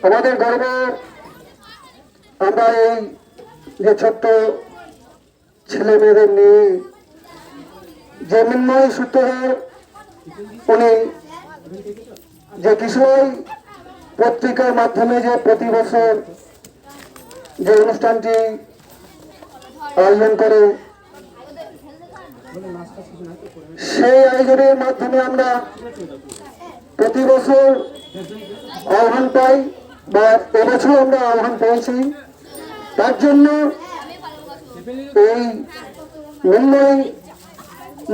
আমাদের গর্ব আমরা এই যে ছোট্ট ছেলে মেয়েদের নিয়ে যে মৃন্ময় সূত্রধর উনি যে কিশোর পত্রিকার মাধ্যমে যে প্রতি বছর যে অনুষ্ঠানটি আয়োজন করে সেই আয়োজনের মাধ্যমে আমরা প্রতি বছর আহ্বান পাই বা এবছর আমরা আহ্বান পেয়েছি। তার জন্য এই মৃন্ময়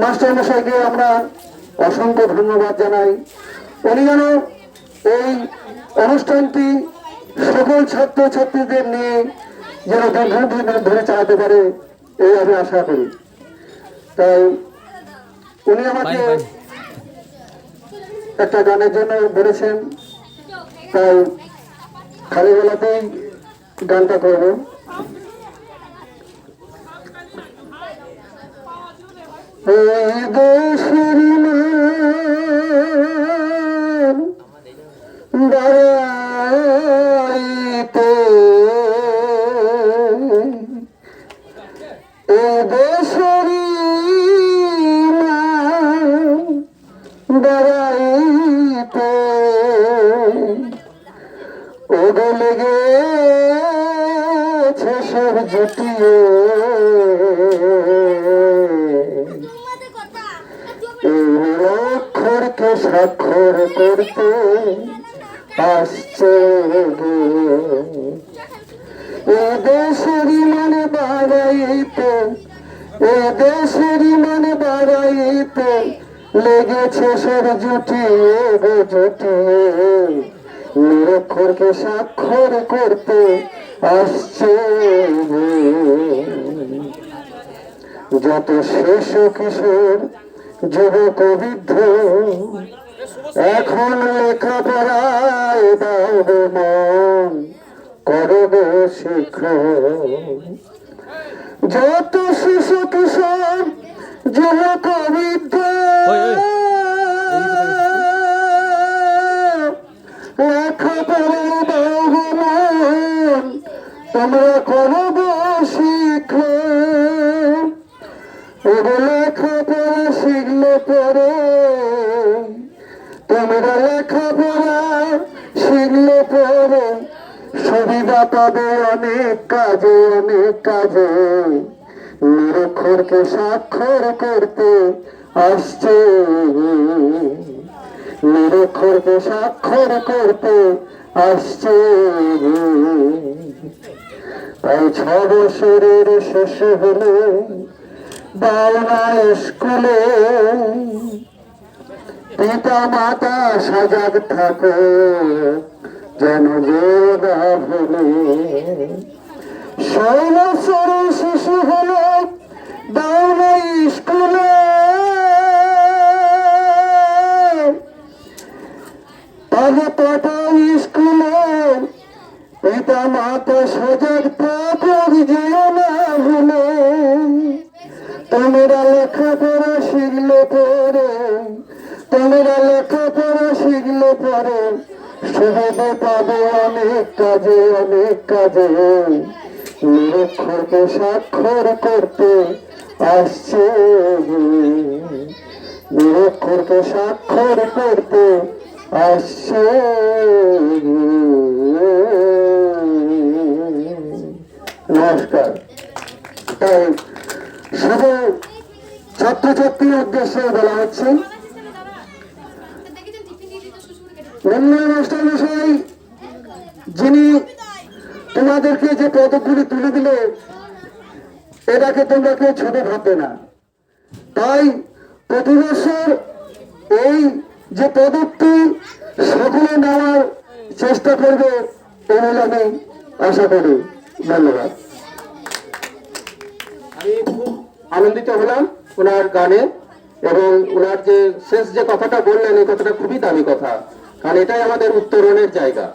মাস্টার মশাইকে আমরা অসংখ্য ধন্যবাদ জানাই। উনি যেন এই অনুষ্ঠানটি সকল ছাত্রছাত্রীদের নিয়ে যেন দীর্ঘদিন ধরে চালাতে পারে এই আমি আশা করি। তাই উনি আমাকে একটা গানের জন্য বলেছেন, তাই খালি বেলাতেই গানটা করবো। এই দেশের দাঁড়াইতে এই দেশের দাঁড়াইতে ওগো লেগেছে সব জুটিয়ে অক্ষরকে স্বাক্ষর করতে আসছে এ দেশেরই মানে বাড়াইতে এ দেশেরই মানে বাড়াইতে লেগেছে সব জুটিয়ে গো জুটিয়ে নিরক্ষরকে স্বাক্ষর করতে আসছে যত শিশু কিশোর যুবক বৃদ্ধ এখন লেখাপড়ায় দাও মন করব শিক্ষক যত শিশু কিশোর যুবক বৃদ্ধ লেখাপড়ায় দাও মন তোমরা করব শিক্ষক লেখাপড়া শিখলে পরে তোমরা লেখাপড়া শিখলে পরে সুবিধা পাবে অনেক কাজে নিরক্ষরকে স্বাক্ষর করতে আসছে নিরক্ষরকে স্বাক্ষর করতে আসছে তাই 6 বছরের শেষ হলে বাংলা স্কুলে পিতা মাতা সজাগ থাকো যেন বেদা ভুলে 6 বছরের শিশু হলে বাংলা স্কুলে তাহলে পাঠাও স্কুলে পিতা মাতা সজাগ থাকো যেও না ভুলে তোমরা লেখাপড়া শিখলে পরে তোমরা লেখাপড়া শিখলে পরে সুবিধা পাবে অনেক কাজে নিরক্ষরকে স্বাক্ষর করতে আসছে নিরক্ষরকে স্বাক্ষর করতে আসছে নমস্কার। তাই শুধু ছাত্রছাত্রীর উদ্দেশ্যে বলা হচ্ছে মৃন্ময় মাস্টার মশাই যিনি তোমাদেরকে যে পদকগুলি তুলে দিলে এটাকে তোমরা কেউ ছোট ভাববে না। তাই প্রতি বছর এই যে পদকটি সকলে নেওয়ার চেষ্টা করবে এই বলে আমি আশা করি। ধন্যবাদ। আমি খুব আনন্দিত হলাম ওনার গানে এবং ওনার যে শেষ যে কথাটা বললেন এই কথাটা খুবই দামি কথা, কারণ এটাই আমাদের উত্তরণের জায়গা।